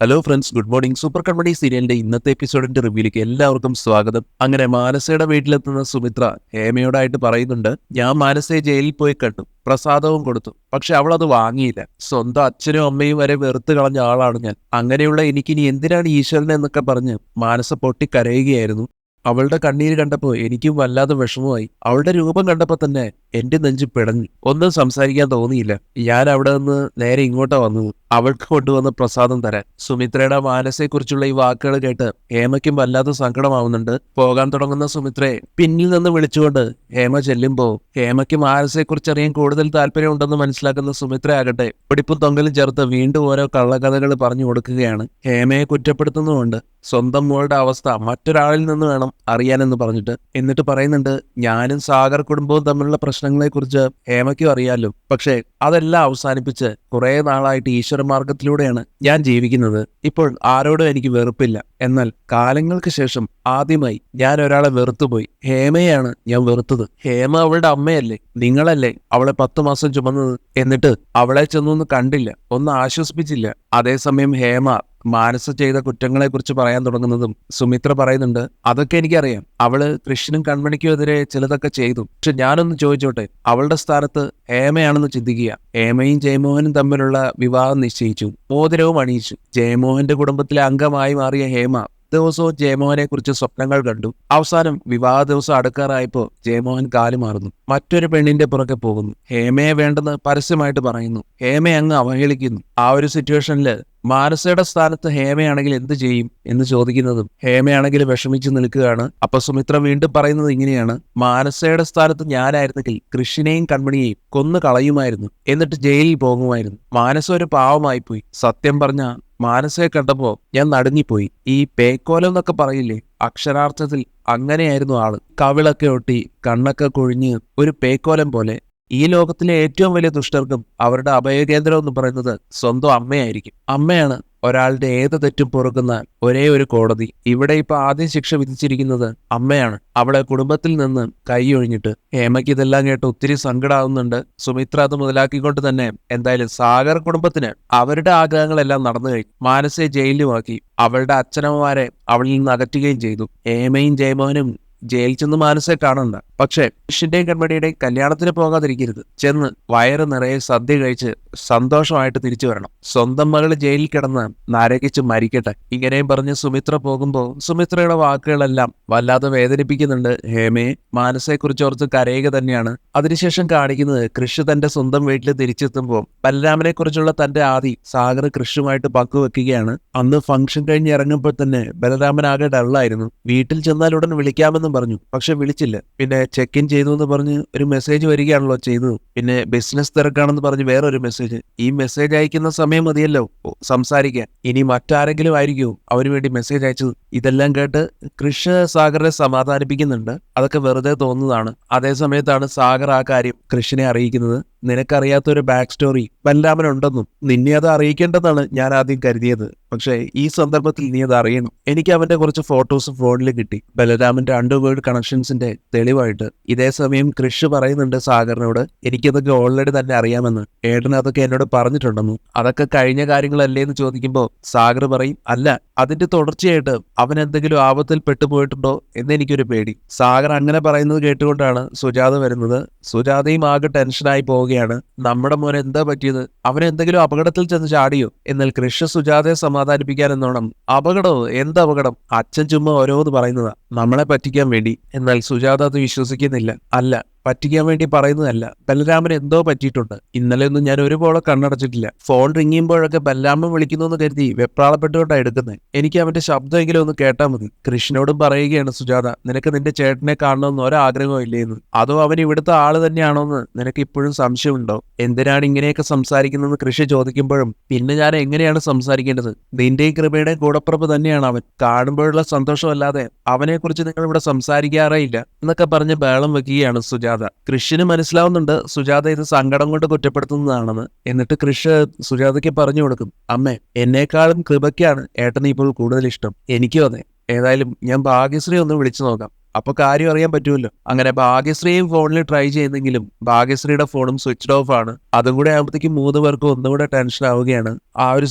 Hello friends, good morning. Super Kanmani സീരിയലിന്റെ ഇന്നത്തെ എപ്പിസോഡിന്റെ റിവ്യൂലേക്ക് എല്ലാവർക്കും സ്വാഗതം. അങ്ങനെ മാനസയുടെ വീട്ടിലെത്തുന്ന സുമിത്ര ഹേമയോടായിട്ട് പറയുന്നുണ്ട്, ഞാൻ മാനസയെ ജയിലിൽ പോയി കണ്ടു, പ്രസാദവും കൊടുത്തു. പക്ഷെ അവൾ അത് വാങ്ങിയില്ല. സ്വന്തം അച്ഛനും അമ്മയും വരെ വെറുത്ത് കളഞ്ഞ ആളാണ് ഞാൻ. അങ്ങനെയുള്ള എനിക്കിനി എന്തിനാണ് ഈശ്വരൻ എന്നൊക്കെ പറഞ്ഞ് മാനസ പൊട്ടിക്കരയുകയായിരുന്നു. അവളുടെ കണ്ണീര് കണ്ടപ്പോൾ എനിക്കും വല്ലാതെ വിഷമമായി. അവളുടെ രൂപം കണ്ടപ്പോൾ തന്നെ എന്റെ നെഞ്ച് പിടഞ്ഞു. ഒന്നും സംസാരിക്കാൻ തോന്നിയില്ല. ഞാൻ അവിടെ നിന്ന് നേരെ ഇങ്ങോട്ടാ വന്നത്, അവൾക്ക് കൊണ്ടുവന്ന പ്രസാദം തരാൻ. സുമിത്രയുടെ മാനസയെക്കുറിച്ചുള്ള ഈ വാക്കുകൾ കേട്ട് ഹേമയ്ക്കും വല്ലാതെ സങ്കടമാവുന്നുണ്ട്. പോകാൻ തുടങ്ങുന്ന സുമിത്രയെ പിന്നിൽ നിന്ന് വിളിച്ചുകൊണ്ട് ഹേമ ചെല്ലുമ്പോ ഹേമയ്ക്ക് മാനസയെക്കുറിച്ച് അറിയാൻ കൂടുതൽ താല്പര്യമുണ്ടെന്ന് മനസ്സിലാക്കുന്ന സുമിത്ര ആകട്ടെ പിടിപ്പും തൊങ്കലും ചേർത്ത് വീണ്ടും ഓരോ കള്ളക്കഥകൾ പറഞ്ഞു കൊടുക്കുകയാണ്. ഹേമയെ കുറ്റപ്പെടുത്തുന്നുമുണ്ട്. സ്വന്തം മോളുടെ അവസ്ഥ മറ്റൊരാളിൽ നിന്ന് വേണം അറിയാനെന്ന് പറഞ്ഞിട്ട്. എന്നിട്ട് പറയുന്നുണ്ട്, ഞാനും സാഗർ കുടുംബവും തമ്മിലുള്ള പ്രശ്നങ്ങളെക്കുറിച്ച് ഹേമയ്ക്കും അറിയാലോ. പക്ഷേ അതെല്ലാം അവസാനിപ്പിച്ച് കുറെ നാളായിട്ട് ഈശ്വര മാർഗത്തിലൂടെയാണ് ഞാൻ ജീവിക്കുന്നത്. ഇപ്പോൾ ആരോടും എനിക്ക് വെറുപ്പില്ല. എന്നാൽ കാലങ്ങൾക്ക് ശേഷം ആദ്യമായി ഞാൻ ഒരാളെ വെറുത്തുപോയി. ഹേമയാണ് ഞാൻ വെറുത്തത്. ഹേമ അവളുടെ അമ്മയല്ലേ, നിങ്ങളല്ലേ അവളെ 10 മാസം ചുമന്നത്. എന്നിട്ട് അവളെ ചെന്നൊന്ന് കണ്ടില്ല, ഒന്ന് ആശ്വസിപ്പിച്ചില്ല. അതേസമയം ഹേമ മാനസ ചെയ്ത കുറ്റങ്ങളെക്കുറിച്ച് പറയാൻ തുടങ്ങുന്നതും സുമിത്ര പറയുന്നുണ്ട്, അതൊക്കെ എനിക്കറിയാം. അവള് കൃഷ്ണനും കൺമണിക്കും എതിരെ ചിലതൊക്കെ ചെയ്തു. പക്ഷെ ഞാനൊന്ന് ചോദിച്ചോട്ടെ, അവളുടെ സ്ഥാനത്ത് ഹേമയാണെന്ന് ചിന്തിക്കുക. ഹേമയും ജയമോഹനും തമ്മിലുള്ള വിവാഹം നിശ്ചയിച്ചു, മോതിരവും അണിയിച്ചു. ജയമോഹന്റെ കുടുംബത്തിലെ അംഗമായി മാറിയ ഹേമ ദിവസവും ജയമോഹനെ കുറിച്ച് സ്വപ്നങ്ങൾ കണ്ടു. അവസാനം വിവാഹ ദിവസം അടുക്കാറായപ്പോ ജയമോഹൻ കാലുമാറുന്നു, മറ്റൊരു പെണ്ണിന്റെ പുറകെ പോകുന്നു. ഹേമയെ വേണ്ടെന്ന് പരസ്യമായിട്ട് പറയുന്നു. ഹേമയെ അങ്ങ് അവഹേളിക്കുന്നു. ആ ഒരു സിറ്റുവേഷനില് മാനസയുടെ സ്ഥാനത്ത് ഹേമയാണെങ്കിൽ എന്ത് ചെയ്യും എന്ന് ചോദിക്കുന്നതും ഹേമയാണെങ്കിൽ വിഷമിച്ച് നിൽക്കുകയാണ്. അപ്പൊ സുമിത്ര വീണ്ടും പറയുന്നത് ഇങ്ങനെയാണ്, മാനസയുടെ സ്ഥാനത്ത് ഞാനായിരുന്നെങ്കിൽ കൃഷ്ണനെയും കൺമണിയെയും കൊന്നു കളയുമായിരുന്നു, എന്നിട്ട് ജയിലിൽ പോകുമായിരുന്നു. മാനസ ഒരു പാവമായി പോയി. സത്യം പറഞ്ഞ മാനസയെ കണ്ടപ്പോ ഞാൻ നടുങ്ങിപ്പോയി. ഈ പേക്കോലം എന്നൊക്കെ പറയില്ലേ, അക്ഷരാർത്ഥത്തിൽ അങ്ങനെയായിരുന്നു ആള്. കവിളൊക്കെ ഒട്ടി, കണ്ണൊക്കെ കൊഴിഞ്ഞ് ഒരു പേക്കോലം പോലെ. ഈ ലോകത്തിലെ ഏറ്റവും വലിയ ദുഷ്ടർക്കും അവരുടെ അഭയകേന്ദ്രം എന്ന് പറയുന്നത് സ്വന്തം അമ്മയായിരിക്കും. അമ്മയാണ് ഒരാളുടെ ഏത് തെറ്റും പൊറുക്കുന്ന ഒരേ ഒരു കോടതി. ഇവിടെ ഇപ്പൊ ആദ്യം ശിക്ഷ വിധിച്ചിരിക്കുന്നത് അമ്മയാണ്, അവളെ കുടുംബത്തിൽ നിന്ന് കൈയൊഴിഞ്ഞിട്ട്. ഹേമയ്ക്ക് ഇതെല്ലാം കേട്ട് ഒത്തിരി സങ്കടമാവുന്നുണ്ട്. സുമിത്ര അത് മുതലാക്കിക്കൊണ്ട് തന്നെ എന്തായാലും സാഗർ കുടുംബത്തിന് അവരുടെ ആഗ്രഹങ്ങളെല്ലാം നടന്നു കഴിഞ്ഞു. മാനസയെ ജയിലിലുമാക്കി. അവളുടെ അച്ഛനമ്മമാരെ അവളിൽ നിന്ന് അകറ്റുകയും ചെയ്തു. ഹേമയും ജയമോഹനും ജയിൽ ചെന്ന് മാനസയെ കാണണ്ട. പക്ഷേ കൃഷ്ണന്റെയും കൺമണിയുടെയും കല്യാണത്തിന് പോകാതിരിക്കരുത്. ചെന്ന് വയറ് നിറയെ സദ്യ കഴിച്ച് സന്തോഷമായിട്ട് തിരിച്ചു വരണം. സ്വന്തം മകള് ജയിലിൽ കിടന്ന് നരകിച്ച് മരിക്കട്ടെ. ഇങ്ങനെയും പറഞ്ഞ് സുമിത്ര പോകുമ്പോൾ സുമിത്രയുടെ വാക്കുകളെല്ലാം വല്ലാതെ വേദനിപ്പിക്കുന്നുണ്ട് ഹേമയെ. മാനസയെക്കുറിച്ച് ഓർത്ത് കരയുക തന്നെയാണ്. അതിനുശേഷം കാണിക്കുന്നത് കൃഷ് തന്റെ സ്വന്തം വീട്ടിൽ തിരിച്ചെത്തുമ്പോൾ ബലരാമനെ കുറിച്ചുള്ള തന്റെ ആദി സാഗർ കൃഷുമായിട്ട് പങ്കുവെക്കുകയാണ്. അന്ന് ഫംഗ്ഷൻ കഴിഞ്ഞ് ഇറങ്ങുമ്പോൾ തന്നെ ബലരാമൻ ആകെ ഡള്ളായിരുന്നു. വീട്ടിൽ ചെന്നാൽ ഉടൻ വിളിക്കാമെന്ന് പറഞ്ഞു, പക്ഷെ വിളിച്ചില്ല. പിന്നെ ചെക്ക് ഇൻ ചെയ്തു എന്ന് പറഞ്ഞ് ഒരു മെസ്സേജ് വരികയാണല്ലോ ചെയ്തത്. പിന്നെ ബിസിനസ് തിരക്കാണെന്ന് പറഞ്ഞ് വേറൊരു മെസ്സേജ്. ഈ മെസ്സേജ് അയക്കുന്ന സമയം മതിയല്ലോ സംസാരിക്കാൻ. ഇനി മറ്റാരെങ്കിലും ആയിരിക്കും അവന് വേണ്ടി മെസ്സേജ് അയച്ചത്. ഇതെല്ലാം കേട്ട് കൃഷ്ണ സാഗറിനെ സമാധാനിപ്പിക്കുന്നുണ്ട്. അതൊക്കെ വെറുതെ തോന്നുന്നതാണ്. അതേ സമയത്താണ് സാഗർ ആ കാര്യം കൃഷ്ണനെ അറിയിക്കുന്നത്. നിനക്കറിയാത്തൊരു ബാക്ക് സ്റ്റോറി ബലരാമനുണ്ടെന്നും നിന്നെ അത് അറിയിക്കേണ്ടതാണ് ഞാൻ ആദ്യം കരുതിയത്. പക്ഷേ ഈ സന്ദർഭത്തിൽ നീ അത് അറിയണം. എനിക്ക് അവന്റെ കുറച്ച് ഫോട്ടോസ് ഫോണിൽ കിട്ടി, ബലരാമന്റെ അണ്ടർവേൾഡ് കണക്ഷൻസിന്റെ തെളിവായിട്ട്. ഇതേ സമയം കൃഷ് പറയുന്നുണ്ട് സാഗറിനോട്, എനിക്കതൊക്കെ ഓൾറെഡി തന്നെ അറിയാമെന്ന്. ഏട്ടൻ അതൊക്കെ എന്നോട് പറഞ്ഞിട്ടുണ്ടെന്നു. അതൊക്കെ കഴിഞ്ഞ കാര്യങ്ങളല്ലേ എന്ന് ചോദിക്കുമ്പോൾ സാഗർ പറയും, അല്ല, അതിന്റെ തുടർച്ചയായിട്ട് അവൻ എന്തെങ്കിലും ആപത്തിൽ പെട്ടുപോയിട്ടുണ്ടോ എന്ന് എനിക്കൊരു പേടി. സാഗർ അങ്ങനെ പറയുന്നത് കേട്ടുകൊണ്ടാണ് സുജാത വരുന്നത്. സുജാതയും ആകെ ടെൻഷനായി പോവുകയാണ്. നമ്മുടെ മോൻ എന്താ പറ്റിയത്? അവനെന്തെങ്കിലും അപകടത്തിൽ ചെന്ന് ചാടിയോ? എന്നാൽ കൃഷ്ണ സുജാതയെ സമാധാനിപ്പിക്കാൻ എന്നോണം, അപകടമോ? എന്ത് അപകടം? അച്ഛൻ ചുമ്മാ ഓരോന്ന് പറയുന്നതാ, നമ്മളെ പറ്റിക്കാൻ വേണ്ടി. എന്നാൽ സുജാത അത് വിശ്വസിക്കുന്നില്ല. അല്ല, പറ്റിക്കാൻ വേണ്ടി പറയുന്നതല്ല, ബലരാമന് എന്തോ പറ്റിയിട്ടുണ്ട്. ഇന്നലെ ഒന്നും ഞാൻ ഒരുപോലെ കണ്ണടച്ചിട്ടില്ല. ഫോൺ റിങ് ചെയ്യുമ്പോഴൊക്കെ ബലരാമൻ വിളിക്കുന്നു എന്ന് കരുതി വെപ്രാളപ്പെട്ടുകൊണ്ടാണ് എടുക്കുന്നത്. എനിക്ക് അവന്റെ ശബ്ദമെങ്കിലും ഒന്ന് കേട്ടാൽ മതി. കൃഷ്ണനോടും പറയുകയാണ് സുജാത, നിനക്ക് നിന്റെ ചേട്ടനെ കാണണമെന്ന് ഒരാഗ്രഹവും ഇല്ലേന്ന്. അതോ അവൻ ഇവിടുത്തെ ആള് തന്നെയാണോന്ന് നിനക്ക് ഇപ്പോഴും സംശയമുണ്ടോ? എന്തിനാണ് ഇങ്ങനെയൊക്കെ സംസാരിക്കുന്നതെന്ന് കൃഷി ചോദിക്കുമ്പോഴും, പിന്നെ ഞാൻ എങ്ങനെയാണ് സംസാരിക്കേണ്ടത്? നിന്റെയും കൃപയുടെയും കൂടപ്പുറപ്പ് തന്നെയാണ് അവൻ. കാണുമ്പോഴുള്ള സന്തോഷമല്ലാതെ അവനെക്കുറിച്ച് നിങ്ങൾ ഇവിടെ സംസാരിക്കാറേ ഇല്ല എന്നൊക്കെ പറഞ്ഞ് ബഹളം വെക്കുകയാണ് സുജാത. കൃഷിന് മനസ്സിലാവുന്നുണ്ട് സുജാത ഇത് സങ്കടം കൊണ്ട് കുറ്റപ്പെടുത്തുന്നതാണെന്ന്. എന്നിട്ട് കൃഷ് സുജാതയ്ക്ക് പറഞ്ഞു കൊടുക്കും, അമ്മേ, എന്നേക്കാളും കൃപയ്ക്കാണ് ഏട്ടനെ ഇപ്പോൾ കൂടുതൽ ഇഷ്ടം. എനിക്കും അതെ. ഏതായാലും ഞാൻ ഭാഗ്യശ്രീ ഒന്ന് വിളിച്ചു നോക്കാം. അപ്പൊ കാര്യം അറിയാൻ പറ്റുമല്ലോ. അങ്ങനെ ഭാഗ്യശ്രീയും ഫോണിൽ ട്രൈ ചെയ്യുന്നെങ്കിലും ഭാഗ്യശ്രീയുടെ ഫോണും സ്വിച്ച്ഡ് ഓഫ് ആണ്. അതും കൂടെ ആകുമ്പോഴത്തേക്കും 3 പേർക്കും ഒന്നുകൂടെ ടെൻഷൻ ആവുകയാണ്. ആ ഒരു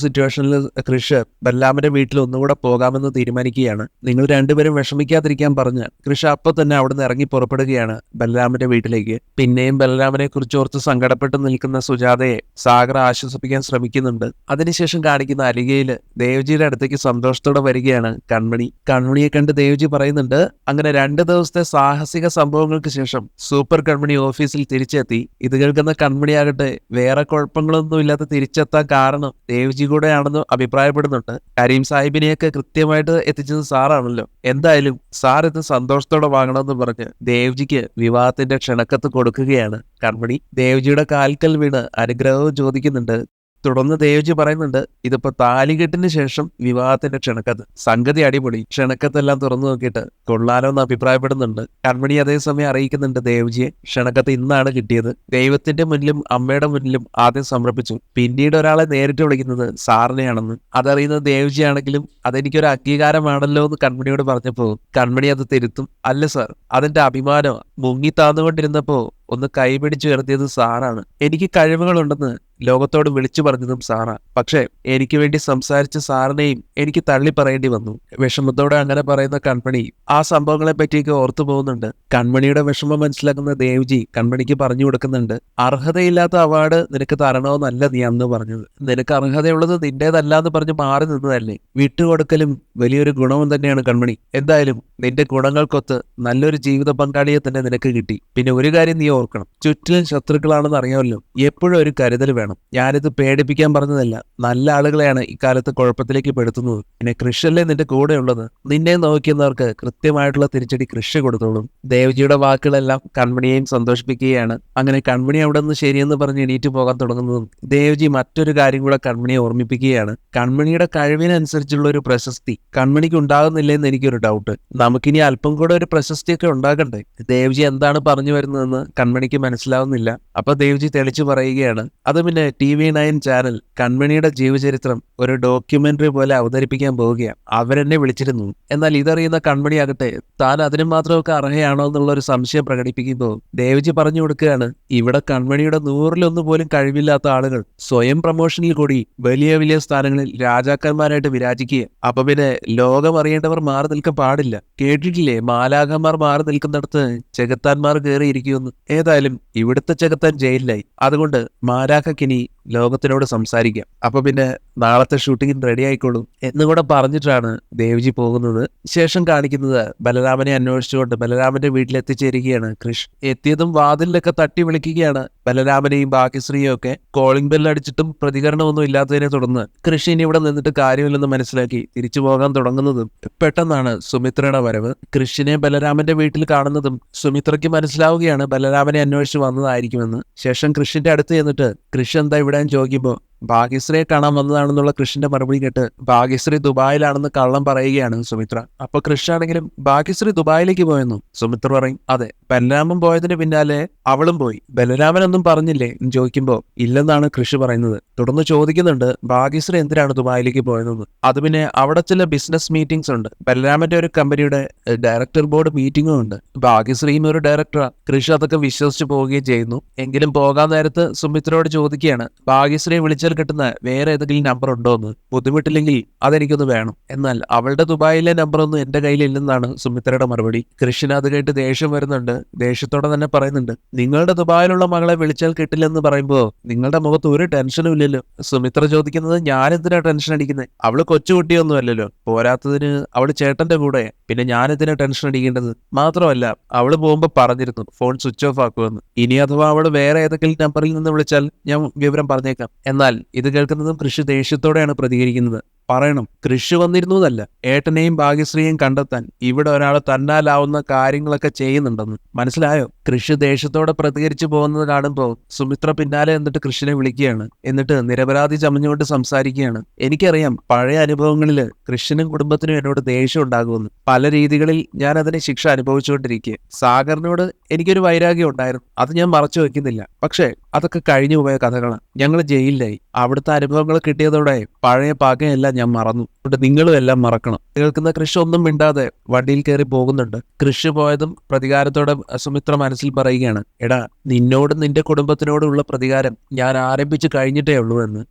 സിറ്റുവേഷനിൽ കൃഷ് ബലരാമന്റെ വീട്ടിൽ ഒന്നുകൂടെ പോകാമെന്ന് തീരുമാനിക്കുകയാണ്. നിങ്ങൾ രണ്ടുപേരും വിഷമിക്കാതിരിക്കാൻ പറഞ്ഞ് കൃഷ് അപ്പൊ തന്നെ അവിടുന്ന് ഇറങ്ങി പുറപ്പെടുകയാണ് ബലരാമന്റെ വീട്ടിലേക്ക്. പിന്നെയും ബലരാമനെ കുറിച്ച് ഓർത്ത് സങ്കടപ്പെട്ട് നിൽക്കുന്ന സുജാതയെ സാഗർ ആശ്വസിപ്പിക്കാൻ ശ്രമിക്കുന്നുണ്ട്. അതിനുശേഷം കാണിക്കുന്ന അലികയില് ദേവ്ജിയുടെ അടുത്തേക്ക് സന്തോഷത്തോടെ വരികയാണ് കൺമണി. കൺമണിയെ കണ്ട് ദേവ്ജി പറയുന്നുണ്ട്, അങ്ങനെ 2 ദിവസത്തെ സാഹസിക സംഭവങ്ങൾക്ക് ശേഷം സൂപ്പർ കൺമണി ഓഫീസിൽ തിരിച്ചെത്തി. ഇത് കേൾക്കുന്ന കൺമണിയാകട്ടെ വേറെ കുഴപ്പങ്ങളൊന്നും ഇല്ലാതെ തിരിച്ചെത്താൻ കാരണം ദേവ്ജി കൂടെയാണെന്ന് അഭിപ്രായപ്പെടുന്നുണ്ട്. കരീം സാഹിബിനെയൊക്കെ കൃത്യമായിട്ട് എത്തിച്ചത് സാറാണല്ലോ. എന്തായാലും സാർ ഇത് സന്തോഷത്തോടെ വാങ്ങണമെന്ന് പറഞ്ഞ് ദേവ്ജിക്ക് വിവാഹത്തിന്റെ ക്ഷണക്കത്ത് കൊടുക്കുകയാണ് കൺമണി. ദേവ്ജിയുടെ കാൽക്കൽ വീണ് അനുഗ്രഹവും ചോദിക്കുന്നുണ്ട്. തുടർന്ന് ദേവ്ജി പറയുന്നുണ്ട്, ഇതിപ്പോ താലികെട്ടിന് ശേഷം വിവാഹത്തിന്റെ ക്ഷണക്കത്ത്. സംഗതി അടിപൊളി. ക്ഷണക്കത്തെല്ലാം തുറന്നു നോക്കിയിട്ട് കൊള്ളാലോ എന്ന് അഭിപ്രായപ്പെടുന്നുണ്ട് കൺമണി. അതേസമയം അറിയിക്കുന്നുണ്ട് ദേവ്ജിയെ ക്ഷണക്കത്ത് ഇന്നാണ് കിട്ടിയത്. ദൈവത്തിന്റെ മുന്നിലും അമ്മയുടെ മുന്നിലും ആദ്യം സമർപ്പിച്ചു. പിന്നീട് ഒരാളെ നേരിട്ട് വിളിക്കുന്നത് സാറിനെയാണെന്ന്. അതറിയുന്ന ദേവ്ജി ആണെങ്കിലും അതെനിക്കൊരു അംഗീകാരമാണല്ലോ എന്ന് കൺമണിയോട് പറഞ്ഞപ്പോ കൺമണി അത് തിരുത്തും. അല്ല സാർ, അതെന്റെ അഭിമാനമാണ്. മുങ്ങി താന്നുകൊണ്ടിരുന്നപ്പോ ഒന്ന് കൈപിടിച്ചു ഉയർത്തിയത് സാറാണ്. എനിക്ക് കഴിവുകളുണ്ടെന്ന് ലോകത്തോട് വിളിച്ചു പറഞ്ഞതും സാറാ. പക്ഷേ എനിക്ക് വേണ്ടി സംസാരിച്ച സാറിനെയും എനിക്ക് തള്ളി പറയേണ്ടി വന്നു. വിഷമത്തോടെ അങ്ങനെ പറയുന്ന കൺമണി ആ സംഭവങ്ങളെ പറ്റിയൊക്കെ ഓർത്തു പോകുന്നുണ്ട്. കൺമണിയുടെ വിഷമം മനസ്സിലാക്കുന്ന ദേവ്ജി കൺമണിക്ക് പറഞ്ഞു കൊടുക്കുന്നുണ്ട്, അർഹതയില്ലാത്ത അവാർഡ് നിനക്ക് തരണമെന്നല്ല നീ അന്ന് പറഞ്ഞത്. നിനക്ക് അർഹതയുള്ളത് നിന്റേതല്ല എന്ന് പറഞ്ഞ് മാറി നിന്നതല്ലേ. വിട്ടുകൊടുക്കലും വലിയൊരു ഗുണവും തന്നെയാണ് കൺമണി. എന്തായാലും നിന്റെ ഗുണങ്ങൾക്കൊത്ത് നല്ലൊരു ജീവിത പങ്കാളിയെ തന്നെ നിനക്ക് കിട്ടി. പിന്നെ ഒരു കാര്യം നീ ഓർക്കണം, ചുറ്റിലും ശത്രുക്കളാണെന്ന് അറിയാമല്ലോ. എപ്പോഴും ഒരു കരുതൽ വേണം. ഞാനിത് പേടിപ്പിക്കാൻ പറഞ്ഞതല്ല. നല്ല ആളുകളെയാണ് ഇക്കാലത്ത് കുഴപ്പത്തിലേക്ക് പെടുത്തുന്നത്. പിന്നെ കൃഷിയല്ലേ നിന്റെ കൂടെ ഉള്ളത്. നിന്നെ നോക്കുന്നവർക്ക് കൃത്യമായിട്ടുള്ള തിരിച്ചടി കൃഷി കൊടുത്തോളും. ദേവ്ജിയുടെ വാക്കുകളെല്ലാം കൺമണിയെയും സന്തോഷിപ്പിക്കുകയാണ്. അങ്ങനെ കൺമണി അവിടെ നിന്ന് ശരിയെന്ന് പറഞ്ഞ് എണീറ്റ് പോകാൻ തുടങ്ങുന്നതും ദേവ്ജി മറ്റൊരു കാര്യം കൂടെ കൺമണിയെ ഓർമ്മിപ്പിക്കുകയാണ്. കൺമണിയുടെ കഴിവിനനുസരിച്ചുള്ള ഒരു പ്രശസ്തി കൺമണിക്ക് ഉണ്ടാകുന്നില്ലെന്ന് എനിക്കൊരു ഡൗട്ട്. നമുക്കിനി അല്പം കൂടെ ഒരു പ്രശസ്തിയൊക്കെ ഉണ്ടാകണ്ടേ? ദേവ്ജി എന്താണ് പറഞ്ഞു വരുന്നതെന്ന് കൺമണിക്ക് മനസ്സിലാവുന്നില്ല. അപ്പൊ ദേവ്ജി തെളിച്ചു പറയുകയാണ്, അത് പിന്നെ TV9 ചാനൽ കൺമണിയുടെ ജീവചരിത്രം ഒരു ഡോക്യുമെന്ററി പോലെ അവതരിപ്പിക്കാൻ പോവുകയാണ്. അവരെന്നെ വിളിച്ചിരുന്നു. എന്നാൽ ഇതറിയുന്ന കൺമണിയാകട്ടെ താൻ അതിനു മാത്രമൊക്കെ അർഹയാണോ എന്നുള്ള ഒരു സംശയം പ്രകടിപ്പിക്കുമ്പോൾ ദേവ്ജി പറഞ്ഞു കൊടുക്കുകയാണ്, ഇവിടെ കൺമണിയുടെ 100-1 പോലും കഴിവില്ലാത്ത ആളുകൾ സ്വയം പ്രമോഷനിൽ കൂടി വലിയ വലിയ സ്ഥാനങ്ങളിൽ രാജാക്കന്മാരായിട്ട് വിരാജിക്കുക. അപ്പൊ പിന്നെ ലോകം അറിയേണ്ടവർ മാറി നിൽക്കാൻ പാടില്ല. കേട്ടിട്ടില്ലേ, മാലാഖമാർ മാറി നിൽക്കുന്നിടത്ത് ചെകുത്താന്മാർ കയറിയിരിക്കുമെന്ന്. ഏതായാലും ഇവിടുത്തെ ചെകുത്താൻ ജയിലിലായി. അതുകൊണ്ട് മാലാഖക്കിനി ലോകത്തിനോട് സംസാരിക്കാം. അപ്പൊ പിന്നെ നാളത്തെ ഷൂട്ടിങ്ങിന് റെഡി ആയിക്കോളും എന്നുകൂടെ പറഞ്ഞിട്ടാണ് ദേവ്ജി പോകുന്നത്. ശേഷം കാണിക്കുന്നത് ബലരാമനെ അന്വേഷിച്ചുകൊണ്ട് ബലരാമന്റെ വീട്ടിലെത്തിച്ചേരുകയാണ് കൃഷ്. എത്തിയതും വാതിലിലൊക്കെ തട്ടി വിളിക്കുകയാണ്. ബലരാമനെയും ഭാഗ്യശ്രീയും ഒക്കെ കോളിംഗ് ബെൽ അടിച്ചിട്ടും പ്രതികരണമൊന്നും ഇല്ലാത്തതിനെ തുടർന്ന് കൃഷ് ഇനി ഇവിടെ നിന്നിട്ട് കാര്യമില്ലെന്ന് മനസ്സിലാക്കി തിരിച്ചു പോകാൻ തുടങ്ങുന്നതും പെട്ടെന്നാണ് സുമിത്രയുടെ വരവ്. കൃഷിനെ ബലരാമന്റെ വീട്ടിൽ കാണുന്നതും സുമിത്രയ്ക്ക് മനസ്സിലാവുകയാണ് ബലരാമനെ അന്വേഷിച്ച് വന്നതായിരിക്കുമെന്ന്. ശേഷം കൃഷിന്റെ അടുത്ത് ചെന്നിട്ട് കൃഷ് എന്താ ഇവിടെ ചോദിക്കുമ്പോൾ ഭാഗ്യശ്രീയെ കാണാൻ വന്നതാണെന്നുള്ള കൃഷിന്റെ മറുപടി കേട്ട് ഭാഗ്യശ്രീ ദുബായിലാണെന്ന് കള്ളം പറയുകയാണ് സുമിത്ര. അപ്പൊ കൃഷാണെങ്കിലും ഭാഗ്യശ്രീ ദുബായിലേക്ക് പോയെന്നു സുമിത്ര പറയും. അതെ, ബലരാമൻ പോയതിന് പിന്നാലെ അവളും പോയി. ബലരാമനൊന്നും പറഞ്ഞില്ലേ എന്ന് ചോദിക്കുമ്പോ ഇല്ലെന്നാണ് കൃഷി പറയുന്നത്. തുടർന്ന് ചോദിക്കുന്നുണ്ട് ഭാഗ്യശ്രീ എന്തിനാണ് ദുബായിലേക്ക് പോയതെന്ന്. അത് പിന്നെ അവിടെ ചില ബിസിനസ് മീറ്റിംഗ്സ് ഉണ്ട്. ബലരാമന്റെ ഒരു കമ്പനിയുടെ ഡയറക്ടർ ബോർഡ് മീറ്റിംഗും ഉണ്ട്. ഭാഗ്യശ്രീയും ഒരു ഡയറക്ടറാ. കൃഷി അതൊക്കെ വിശ്വസിച്ച് പോവുകയും ചെയ്യുന്നു. എങ്കിലും പോകാൻ നേരത്ത് സുമിത്രയോട് ചോദിക്കുകയാണ്, ഭാഗ്യശ്രീയെ വിളിച്ച കിട്ടുന്ന വേറെ ഏതെങ്കിലും നമ്പർ ഉണ്ടോ എന്ന്. ബുദ്ധിമുട്ടില്ലെങ്കിൽ അതെനിക്കൊന്ന് വേണം. എന്നാൽ അവളുടെ ദുബായിലെ നമ്പറൊന്നും എന്റെ കയ്യിലില്ലെന്നാണ് സുമിത്രയുടെ മറുപടി. കൃഷിന് അത് കേട്ട് ദേഷ്യം വരുന്നുണ്ട്. ദേഷ്യത്തോടെ തന്നെ പറയുന്നുണ്ട്, നിങ്ങളുടെ ദുബായിലുള്ള മകളെ വിളിച്ചാൽ കിട്ടില്ലെന്ന് പറയുമ്പോ നിങ്ങളുടെ മുഖത്ത് ഒരു ടെൻഷനും ഇല്ലല്ലോ. സുമിത്ര ചോദിക്കുന്നത്, ഞാൻ എന്തിനാ ടെൻഷൻ അടിക്കുന്നത്? അവള് കൊച്ചുകുട്ടിയൊന്നും അല്ലല്ലോ. പോരാത്തതിന് അവള് ചേട്ടന്റെ കൂടെ. പിന്നെ ഞാൻ എന്തിനാ ടെൻഷൻ അടിക്കേണ്ടത്? മാത്രമല്ല അവള് പോകുമ്പോ പറഞ്ഞിരുന്നു ഫോൺ സ്വിച്ച് ഓഫ് ആക്കുമെന്ന്. ഇനി അഥവാ അവള് വേറെ ഏതെങ്കിലും നമ്പറിൽ നിന്ന് വിളിച്ചാൽ ഞാൻ വിവരം പറഞ്ഞേക്കാം. എന്നാൽ ഇത് കേൾക്കുന്നതും കൃഷി ദേഷ്യത്തോടെയാണ് പ്രതികരിക്കുന്നത്. പറയണം, കൃഷി വന്നിരുന്നതല്ല, ഏട്ടനെയും ഭാഗ്യശ്രീയും കണ്ടെത്താൻ ഇവിടെ ഒരാൾ തന്നാലാവുന്ന കാര്യങ്ങളൊക്കെ ചെയ്യുന്നുണ്ടെന്ന്. മനസ്സിലായോ? കൃഷി ദേഷ്യത്തോടെ പ്രതികരിച്ചു പോകുന്നത് കാണുമ്പോൾ സുമിത്ര പിന്നാലെ എന്നിട്ട് കൃഷിനെ വിളിക്കുകയാണ്. എന്നിട്ട് നിരപരാധി ചമഞ്ഞുകൊണ്ട് സംസാരിക്കുകയാണ്. എനിക്കറിയാം പഴയ അനുഭവങ്ങളിൽ കൃഷിനും കുടുംബത്തിനും എന്നോട് ദേഷ്യം ഉണ്ടാകുമെന്ന്. പല രീതികളിൽ ഞാൻ അതിന് ശിക്ഷ അനുഭവിച്ചുകൊണ്ടിരിക്കുക. സാഗറിനോട് എനിക്കൊരു വൈരാഗ്യം ഉണ്ടായിരുന്നു. അത് ഞാൻ മറച്ചു വെക്കുന്നില്ല. പക്ഷേ അതൊക്കെ കഴിഞ്ഞു പോയ കഥകളാണ്. ഞങ്ങൾ ജയിലിലായി. അവിടുത്തെ അനുഭവങ്ങൾ കിട്ടിയതോടെ പഴയ പകയെല്ലാം ഞാൻ മറന്നു. അതുകൊണ്ട് നിങ്ങളും എല്ലാം മറക്കണം. കേൾക്കുന്ന കൃഷി ഒന്നും മിണ്ടാതെ വണ്ടിയിൽ കയറി പോകുന്നുണ്ട്. കൃഷി പോയതും പ്രതികാരത്തോടെ സുമിത്ര മനസ്സിൽ പറയുകയാണ്, എടാ നിന്നോടും നിന്റെ കുടുംബത്തിനോടുള്ള പ്രതികാരം ഞാൻ ആരംഭിച്ചു കഴിഞ്ഞിട്ടേ ഉള്ളൂ എന്ന്.